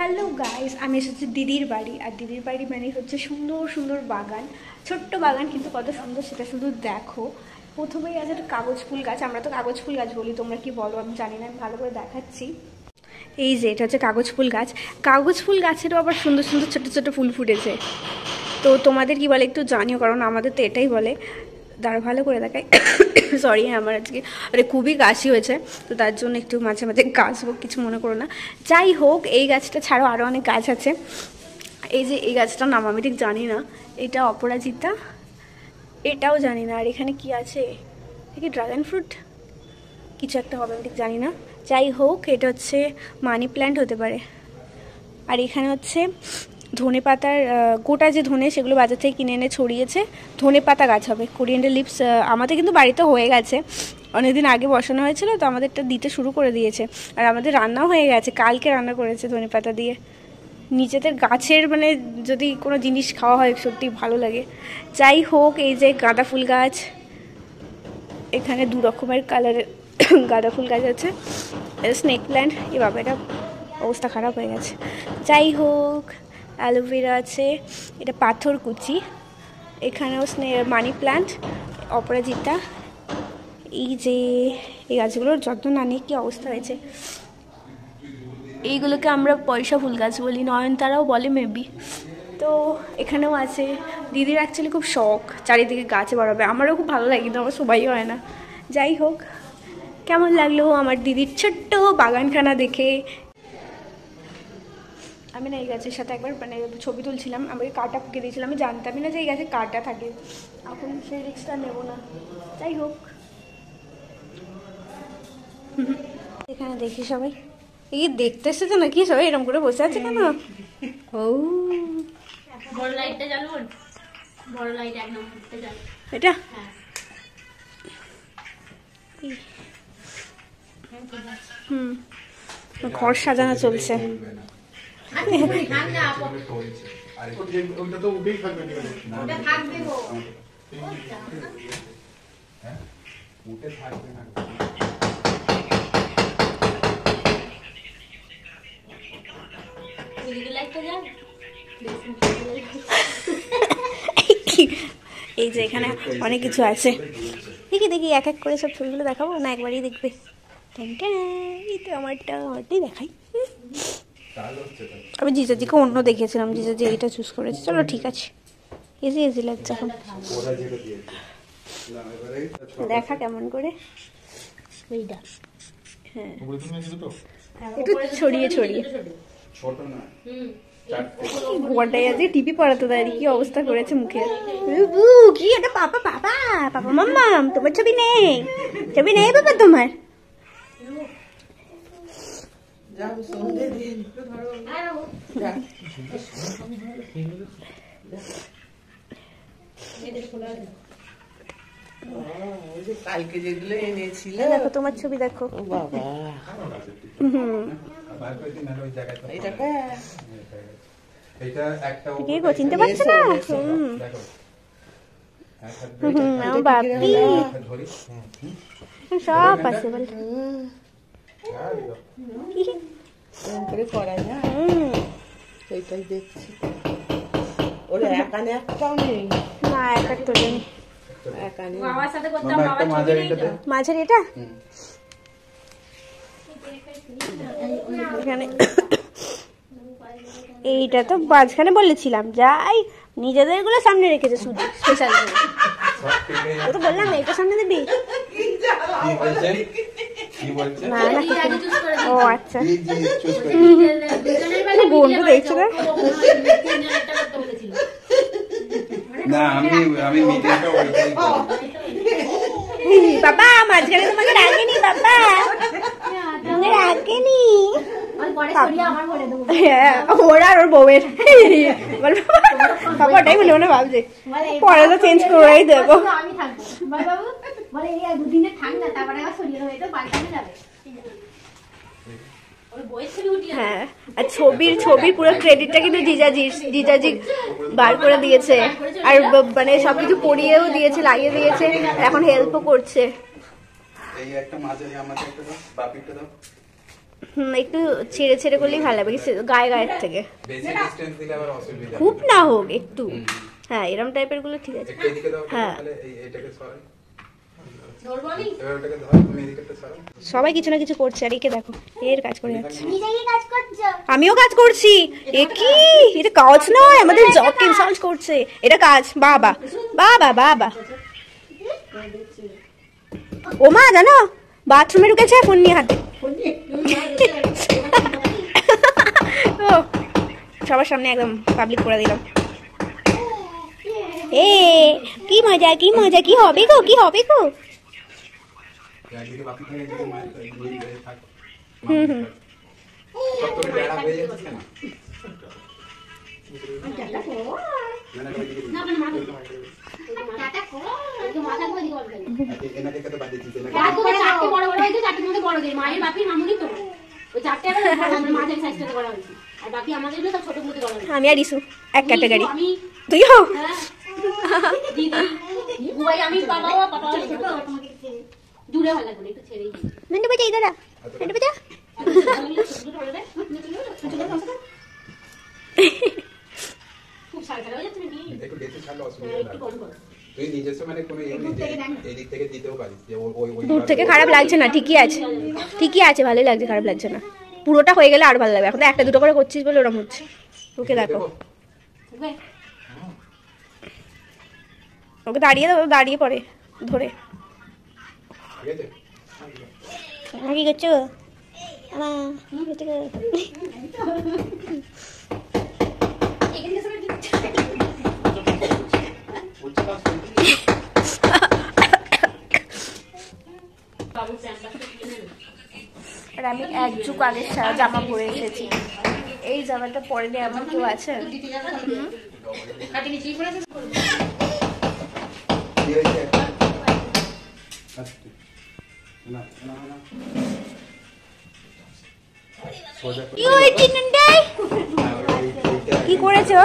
Hello guys, আমি এসেছি দিদির বাড়ি। আর দিদির বাড়ি মানে হচ্ছে সুন্দর সুন্দর বাগান, ছোট্ট বাগান কিন্তু কত সুন্দর সেটা শুধু দেখো। প্রথমেই আছে একটা কাগজ ফুল গাছ, আমরা তো কাগজ ফুল গাছ বলি, তোমরা কি বলো আমি জানি না, আমি ভালো করে দেখাচ্ছি। এই যে এটা হচ্ছে কাগজ ফুল গাছ। কাগজ ফুল গাছেরও আবার সুন্দর সুন্দর ছোটো ছোটো ফুল ফুটেছে। তো তোমাদের কি বলে একটু জানিও, কারণ আমাদের তো এটাই বলে। দাঁড়া ভালো করে দেখাই। সরি, আমার আজকে খুবই কাশি হয়েছে, তো তার জন্য একটু মাঝে মাঝে কাশবো, কিছু মনে করো না। যাই হোক, এই গাছটা ছাড়াও আরও অনেক গাছ আছে। এই যে এই গাছটার নাম আমি ঠিক জানি না, এটা অপরাজিতা, এটাও জানি না। আর এখানে কি আছে, কি ড্রাগন ফ্রুট কিছু একটা হবে, আমি ঠিক জানি না। যাই হোক, এটা হচ্ছে মানি প্ল্যান্ট হতে পারে। আর এখানে হচ্ছে ধনে পাতার গোটা যে ধনে, সেগুলো বাজার থেকে কিনে এনে ছড়িয়েছে। ধনে পাতা গাছ হবে, কোরিয়েন্ডার লিভস আমাদের কিন্তু বাড়িতে হয়ে গেছে, অনেকদিন আগে বসানো হয়েছিল, তো আমাদেরটা দিতে শুরু করে দিয়েছে। আর আমাদের রান্নাও হয়ে গেছে, কালকে রান্না করেছে ধনে পাতা দিয়ে। নিজেদের গাছের মানে যদি কোনো জিনিস খাওয়া হয় সত্যি ভালো লাগে। যাই হোক, এই যে গাঁদা ফুল গাছ, এখানে দু রকমের কালারের গাঁদা ফুল গাছ আছে। স্নেক প্ল্যান্ট, এ বাবা এটা অবস্থা খারাপ হয়ে গেছে। যাই হোক, অ্যালোভেরা আছে, এটা পাথরকুচি। এখানেও মানি প্ল্যান্ট, অপরাজিতা। এই যে এই গাছগুলোর যত্ন না নিয়ে কী অবস্থা হয়েছে। এইগুলোকে আমরা পয়সা ফুল গাছ বলি, নয়নতারাও বলে মেবি। তো এখানেও আছে। দিদির অ্যাকচুয়ালি খুব শখ চারিদিকে গাছে বাড়াবে, আমারও খুব ভালো লাগে, কিন্তু আমার সবাই হয় না। যাই হোক, কেমন লাগলো আমার দিদির ছোট্ট বাগানখানা দেখে। আমি না এই গাছের সাথে একবার মানে ছবি তুলছিলাম, আমাকে কাঁটা ফুঁকে দিয়েছিলাম, আমি জানতামই না যে এই গাছে কাঁটা থাকে, এখন সেই রিস্কটা নেবো না। যাই হোক, এখানে দেখি সবাই এই দেখতে এসেছে নাকি, সবাই এরকম করে বসে আছে কেন? ও বড় লাইটটা জ্বালো, বড় লাইট এক নম্বরটা জ্বালো, এটা ঘর সাজানো চলছে। এই যে এখানে অনেক কিছু আছে, দেখি দেখি এক এক করে সব ছবিগুলো দেখাবো না, একবারই দেখবে। এই তো আমারটাই দেখাই। আমি জিজাজিকে অন্য দেখেছিলাম, জিজাজি এইটা চুজ করেছে, চলো ঠিক আছে। এজি এজি লাগছে এখন, দেখা কেমন করে। এইটা হ্যাঁ, একটু ছড়িয়ে ছড়িয়ে গোয়াটাই আজকে টিপি পড়াতে দেয়, কি অবস্থা করেছে মুখে। কি এটা, পাপা পাপা পাপা মাম্মা, তোমার ছবি নেই, ছবি নেই বাবা তোমার। কালকে যেগুলো এনেছিল দেখো তোমার ছবি দেখো। বাবা চিনতে পারছো না? বাপি সব আছে বল করা যায়, সেইটাই দেখছি। ওরা একানে একটাও নেই না, এক তো নেই মাঝের এটা। এখানে এইটা তো মাঝখানে বলেছিলাম, যাই নিজেদের গুলো সামনে রেখেছে শুধু স্পেশাল। তো বললাম এটা সামনে দিবি না না। ও আচ্ছা, বন্ধু দেখছো না? বাবা মাঝখানে তোমাকে রাখেনি, বাবা তোমাকে রাখেনি। ওরা আর ওর বউয়ের বাবা ওটাই বলে মনে ভাবছে, পরে তো চেঞ্জ করেই দেবো। হ্যাঁ, আর ছবির পুরো ক্রেডিটটা কিন্তু জিজাজি বার করে দিয়েছে, আর মানে সবকিছু পরিয়েও দিয়েছে, লাগিয়ে দিয়েছে, এখন হেল্পও করছে। একটু ছেড়ে ছেড়ে করলেই ভালো লাগবে, গায়ে গায়ের থেকে। বেশি ডিসটেন্স দিলে আবার অসুবিধা। খুব না হোক একটু, হ্যাঁ এরকম টাইপের গুলো ঠিক আছে। একটু এদিকে দাও, হ্যাঁ। তাহলে এটাকে সরাই। ধরবো আমি? এবার ওটাকে ধর, তুমি এদিকেটা সরাও। সবাই কিছু না কিছু করছে, আর একে দেখো এর কাজ করে যাচ্ছে। নিজে কি কাজ করছো? আমিও কাজ করছি। এ কি, এটা কাজ নয়, আমাদের জবকে ইনসাল্ট করছে। এটা কাজ। বাবা বাবা বাবা, ও মা জানো বাথরুমে ঢুকেছে ফোন নিয়ে হাতে। ও সবার সামনে একদম পাবলিক করে দিলাম। এ কি মজা, কি মজা, কি হবে গো, কি হবে গো। একদিকে বাকি থাকে, একদিকে মায়ের থাকে। হুম। সব তোকে বেড়া হয়ে যাচ্ছে না? না, না, ওইদিকে দিই। না, মানে মাথা এদিকে মাথা করে দিকে বলবেন। এনাকে কত বাদ দিচ্ছিস? এনাকে রাত করে চারটে বড় বড় হয়েছে, চারটের মধ্যে বড় দেয়। মায়ের বাপি মামুনি তো ওই চারটে আমরা মাঝের সাইজটাতে করা হয়েছে, আর বাকি আমাদের গুলো সব ছোট মধ্যে করা হয়েছে। আমি আর ইসু এক ক্যাটাগরি। আমি তুইও? হ্যাঁ দিদি বুবাই, আমি পাপাও দূরে ভালো লাগবে একটু ছেড়েই দিই। নন্টু বাজা ইধর আ, নন্টু বাজা। খুব সাড়ে হয়ে যাচ্ছে নাকি? একটু বেশি ছাড়লে অসুবিধা একটু নেই। কম করো। তুই নিজস্ব মানে কোনো ইয়ে নেই যে এদিক থেকে দিতেও পারিস, যে ওই দূর থেকে খারাপ লাগছে না, ঠিকই আছে, ঠিকই আছে, ভালোই লাগছে, খারাপ লাগছে না। পুরোটা হয়ে গেলে আর ভালো লাগবে। এখন তো একটা দুটো করে করছিস বলে ওরকম হচ্ছে। ওকে দেখো, দেখবে? ওকে দাঁড়িয়ে দাও, দাঁড়িয়ে পড়ে ধরে। ঠিক আছে? কি করছো? বাবু প্যান্টটা কিনে নেবে। আর আমি এক যুগ আগের জামা পরে এসেছি। এই জামাটা পরে নিয়ে এমন কেউ আছে? কি হয়েছে? না, না, না। সোজা করে- কি হয়েছে নন্দাই? কি করেছো?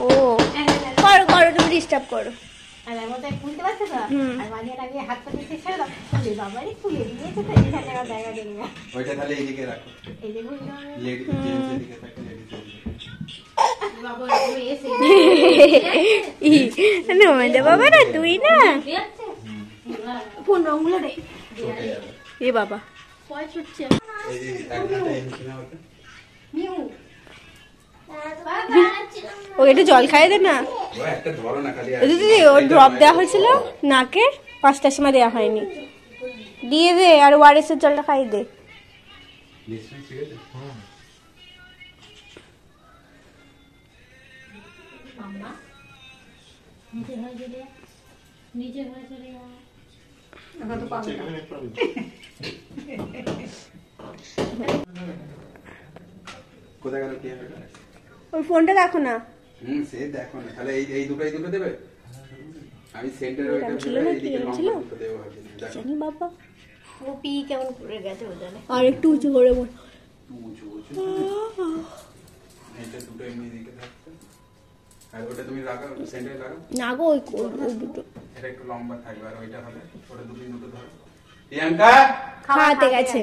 ও করো করো, তুমি ডিস্টার্ব করো। আর আমার তো খুলতে পারছে না, হুম। আর মাঝে আগে হাত পা দিয়ে ছেড়ে দাও, খুলে বাবারে খুলে দিয়েছে তো এখানে আর জায়গা দেবে না। ওইটা তাহলে এইদিকে রাখো। এই যে বুঝলো লেডি জেন্টস এদিকে থাকে, লেডিস এদিকে। বাবু একদম এসে নমন্দা বাবা না, তুই না যাচ্ছে ফোন রঙগুলো রে। চটে যাবে। এ বাবা পয় ছুটছে। এই যে এক ঘন্টা এমনি না হতে। ও একটু জল খাইয়ে দে না। ও একটা ধরো না খালি। ওই দিদি ওর ড্রপ দেওয়া হয়েছিল নাকে, 5টার সময় দেওয়া হয়নি। দিয়ে দে, আর ওআরএস এর জলটা খাইয়ে দে। নিশ্চয়ই ঠিক আছে? মাম্মা নিচে হয়ে চলে যা, নিচে হয়ে চলে যা। কোথায় গেল কে? ওই ফোনটা দেখো না। সে দেখো না, তাহলে এই দুটো দেবে। আমি সেন্টারে ওইটা ছিল ভেবে না, এইদিকে কি লম্বা ছিল? দুটো দেবো ভাবছিলাম। দেখো জানি বাবা, ও পি কেমন করে গেছে ও জানে। আর একটু উঁচু করে বল। উঁচু উঁচু। এটা দুটো এমনি দিকে থাকছে। আর ওটা তুমি লাগাও, সেন্টারে লাগাও। না গো, ওই দুটো এটা একটু লম্বা থাকবে, আর ওইটা হলে ওটা দুটো ধরো। প্রিয়াঙ্কা, খাওয়াতে গেছে।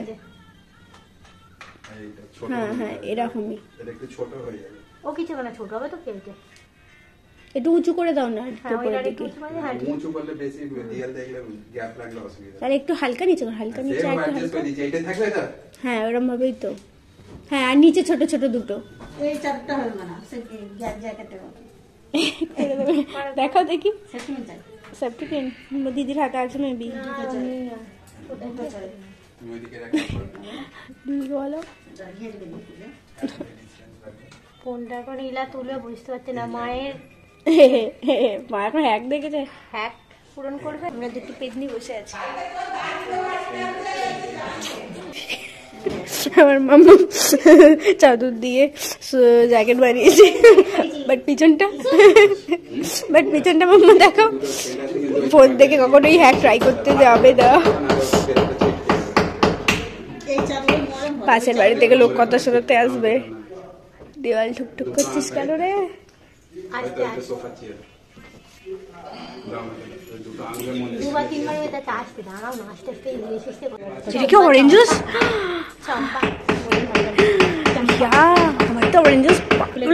এইটা ছোট হ্যাঁ হয়ে হ্যাঁ, যাবে। এরকমই। এটা একটু ছোট হয়ে যাবে। ও কিছু না, ছোট হবে তো খেলতে। একটু উঁচু করে দাও না, একটু হ্যাঁ উপরের ওইটা একটু দিকে। উঁচু করে হ্যাঁ ঠিক। উঁচু করলে বেশি দেয়াল দেখলে গ্যাপ লাগলে অসুবিধা। তাহলে একটু হালকা নিচে করো, হালকা নিচে, সেম আর একটু অ্যাডজাস্ট হালকা। করে দিচ্ছি, এইটা থাকবে তো? হ্যাঁ ওরম ভাবেই তো। হ্যাঁ, আর নিচে ছোট ছোট দুটো। এই চারটা হবে না, সে জ্যাকেটের মতো। দেখাও দেখি। সেফটি চাই। সেফটি পিন দিদির হাতে আছে মেবি। দুটো চাই। তুমি ওইদিকে রাখো। বলো। ঘিরে দেবে খুলে। ফোনটা এখন ইলা তুলে বুঝতে পারছি না, মায়ের মা এখন হ্যাক দেখেছে, হ্যাক পূরণ করবে। আমরা দুটো পেদনি বসে আছি। আমার মাম্মা চাদর দিয়ে জ্যাকেট বানিয়েছে, বাট পিছনটা মাম্মা দেখো, ফোন থেকে কখনোই হ্যাক ট্রাই করতে যাবে না। এই চাদর নরম হয়। পাশের বাড়ি থেকে লোক কথা শোনাতে আসবে। দেওয়াল ঠুকঠুক করছিস কেন রে? হয়তো একটা সোফা চেয়ার। দাও না, ওই দুটো তো আঙুলের মধ্যে দুবার তিনবার ওইটা আসতে দাঁড়াও না আস্তে আস্তে এসে এটা কি অরেঞ্জ জুস? চম্পা আমার তো অরেঞ্জ জুস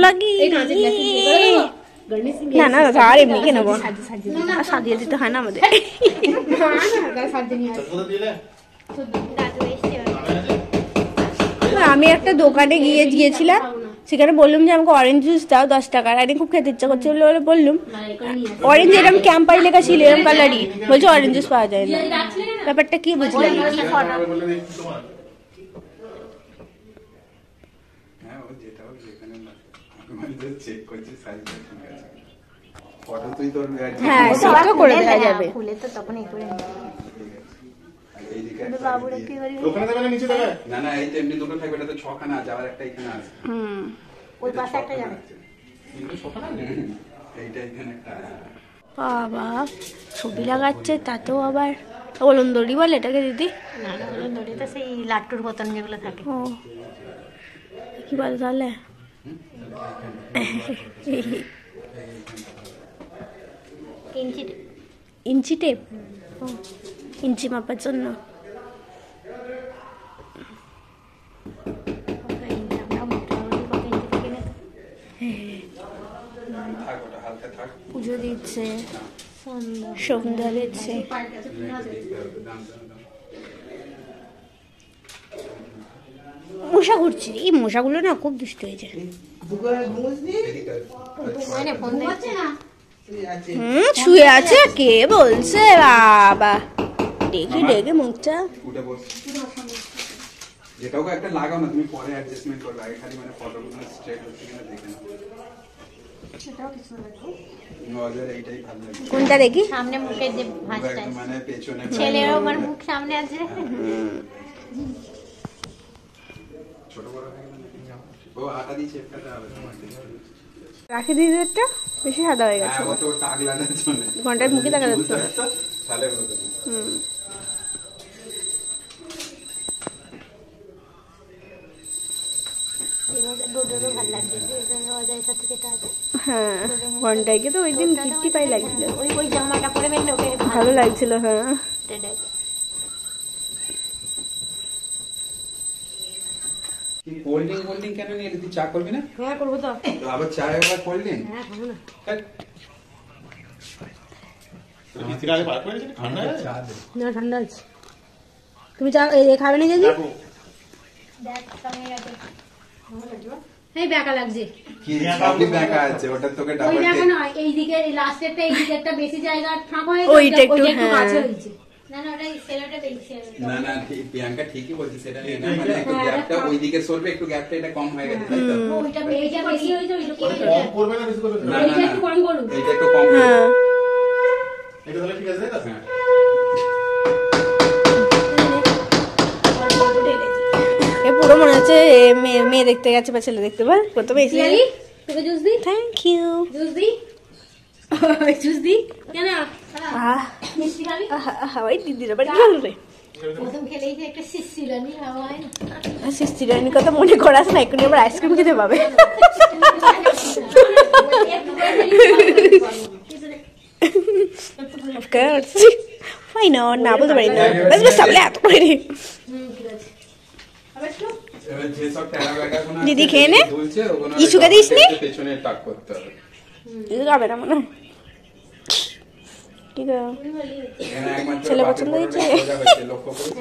লাগে। এই কাঁচের গ্লাসে দিয়ে দেবো গার্নিশিং না না দাদা, আর এমনি কে নেবো, আর সাজিয়ে দিতে হয় না আমাদের। দাদু এসছে আমি একটা দোকানে গিয়েছিলাম, সেখানে বললাম যে আমাকে অরেঞ্জ জুস দাও 10 টাকার। আর খুব খেতে ইচ্ছা করছে বলে বললাম অরেঞ্জ, এরকম ক্যাম্পাই লেখা ছিল এরকম কালারই, বলছে অরেঞ্জ জুস পাওয়া যায় না। ব্যাপারটা কি বুঝলাম না। হ্যাঁ ও যেটা হোক যেখানে না, আমি জাস্ট চেক করছি সাইজটা ঠিক আছে। ফটো তুই তোর হ্যাঁ সেটা করে দেওয়া যাবে। খুলে তো তখন এই করে এইদিকে বাবুরা কি করবি ওখানে দেবে না নিচে দেবে? না না এই তো এমনি দুটো থাকবে, এটা তো 6খানা আছে, আবার একটা এখানে আছে। ওই পাশে একটা যাবে কিন্তু সকালে এইটা এখানে একটা বাবা ছবি লাগাচ্ছে, তাতেও আবার ওলন্দরি বলে এটাকে দিদি। না না ওগুলো ধরে তো সেই লাট্টুর মতন যেগুলো থাকে ও কি বলে তাহলে? ইঞ্চি ইঞ্চি টেপ, ইঞ্চি মাপার জন্য। থাক, ওটা হালকা থাক। পুজো দিচ্ছে, সন্ধ্যা দিচ্ছে। মশা ঘুরছে, এই মশাগুলো না খুব দুষ্ট হয়েছে। শুয়ে আছে, কে বলছে বাবা? দেখি ডেকে মুখটা। উঠে বস। যেটাও একটা লাগাও না, তুমি পরে অ্যাডজাস্টমেন্ট করবে, আগে খালি মানে ফটোগুলো স্ট্রেট হচ্ছে কিনা দেখে নাও। নজর এইটাই ভালো লাগে। কোনটা দেখি? সামনে মুখের যে ভাঁজটা একদম মানে পেছনে ছেলেরও আমার মুখ সামনে আছে ছোট বড় হয়ে গেলে ও আটা দিয়ে চেপকাতে হবে তোমার। রাখি দিদিটা বেশি সাদা হয়ে গেছে, হ্যাঁ, তো ওটা আগলানোর জন্য। ঘন্টার মুখে দেখা যাচ্ছে। তাহলে হতো না। ডোডোরও ভালো লাগছে অজয় সাথে যেটা আছে হ্যাঁ ঘন্টাকে তো ওই দিন কীর্তি পাই লাগছিল, ওই ওই জামাটা পরে বেরলে ওকে ভালো লাগছিল। হ্যাঁ কি কোল্ড ড্রিঙ্ক কেন নিয়ে এলি? তুই চা করবি না? হ্যাঁ করবো তো। তো আবার চা আবার কোল্ড ড্রিঙ্ক? হ্যাঁ খাবো না। ভিতরে আগে বার করে দিয়েছি, ঠান্ডা আছে? চা দে। না ঠান্ডা আছে। তুমি চা খাবে না যদি? এই বেকা লাগছে। কি সবই দেখা আছে, ওটা তোকে ওই ডাবল দেখো টেক। না এইদিকে লাস্টেরটা এইদিকেরটা বেশি জায়গা ফাঁকা হয়ে ওইটা একটু, হ্যাঁ। কাছে হয়েছে। না না ওটা সেলোটা বেশি না না ঠিক, প্রিয়াঙ্কা ঠিকই বলছে, সেটা নিয়ে না, মানে একটু গ্যাপটা ওইদিকে সরবে, একটু গ্যাপটা এটা কম হয়ে গেছে, তাই তো? ওইটা এইটা বেশি হয়েছে ওইটা কম করবে না বেশি করবে? না এইটা না একটু কম করুন। এইটা একটু কম করো। হ্যাঁ এটা তাহলে ঠিক আছে তাই তো? হ্যাঁ। এ পুরো মনে হচ্ছে মেয়ে দেখতে গেছে বা ছেলে দেখতে, বল প্রথমে এসে। লালি তোকে জুস দি, থ্যাংক ইউ। জুস দি, জুস দি কেন? মিষ্টি খাবি? ওই দিদির বাড়ি গেল রে। প্রথম খেলেই যে একটা শিশিরানি হাওয়ায় সিস্টিরানির কথা মনে করাস না, এক্ষুনি আবার আইসক্রিম খেতে পাবে। Of course. Why not? না বলতে পারি না, বাস বাস সামলে এত করে রে। এবার যেসব টেরা ব্যাটাগুলো আছে, দিদি খেয়ে নে। দুলছে, ওগুলো ইসুকে দিসনি? একটু পেছনে টাক করতে হবে। এটা যাবে না মনে হয়। ঠিক আছে, এখানে একমাত্র ছেলে বাকি পছন্দ পুরোটাই হয়েছে? সোজা হয়েছে, লক্ষ্য করেছিস?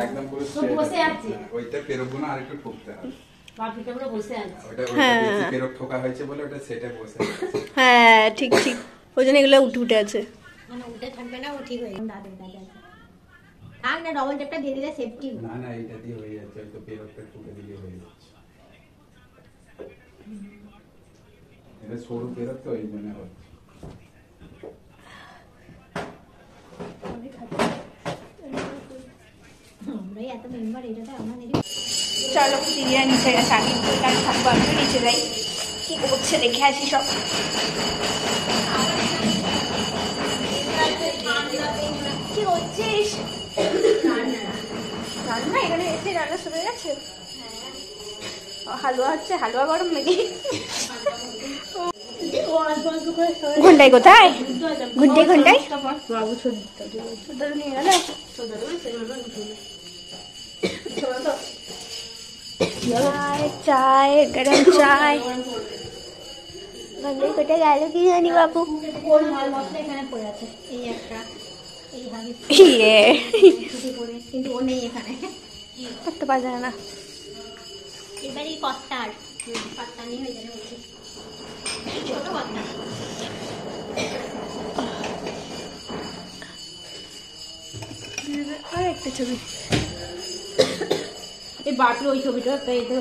একদম পুরো straight বসে আছে। আছে। ওইটা পেরোবো না, আরেকটু ঠুকতে হবে। বাপিটা পুরো বসে আছে। ওটা হ্যাঁ। বেশি পেরো ঠোকা হয়েছে বলে ওটা সেটে বসে আছে। হ্যাঁ ঠিক ঠিক, ওই জন্য এগুলো উঠে উঠে আছে। মানে উঠে থাকবে না, ও ঠিক হয়ে যাবে দাদু দাদা থাক না, ডবল টেপটা দিয়ে দিলে সেফটি না না এইটা দিয়ে হয়ে যাচ্ছে, হয়তো পেরোটা ঠুকে দিলে হয়ে যাচ্ছে। এটা সরু পেরো তো এই জন্য হচ্ছে। আমরা এত মেম্বার এটাতে আমাদের চলো দিদিরা নিচে গেছে, আমি এখানে থাকবো, আমি নিচে যাই, কি করছে দেখে আসি সব। কি করছিস? রান্না এখানে এসে রান্না শুরু হয়ে গেছে? হালুয়া হচ্ছে, হালুয়া গরম নাকি? ঘন্টায় কোথায়? ঘন্টায় বাবু ছোটটা নিয়ে গেল। চায় গরম চায়। ঘন্টায় কোথায় গেল কি জানি বাবু। ওর মাল মশলা এখানে পড়ে আছে, এই একটা, এই হাগিস ইয়ে ছুটি করে, কিন্তু ও নেই এখানে। করতে পারবে না। এবারই কর্তার কর্তা নেই হয়ে যাবে বলছি, ছোট কর্তা। আর একটা ছবি এই বাপরে ওই ছবিটা বেডে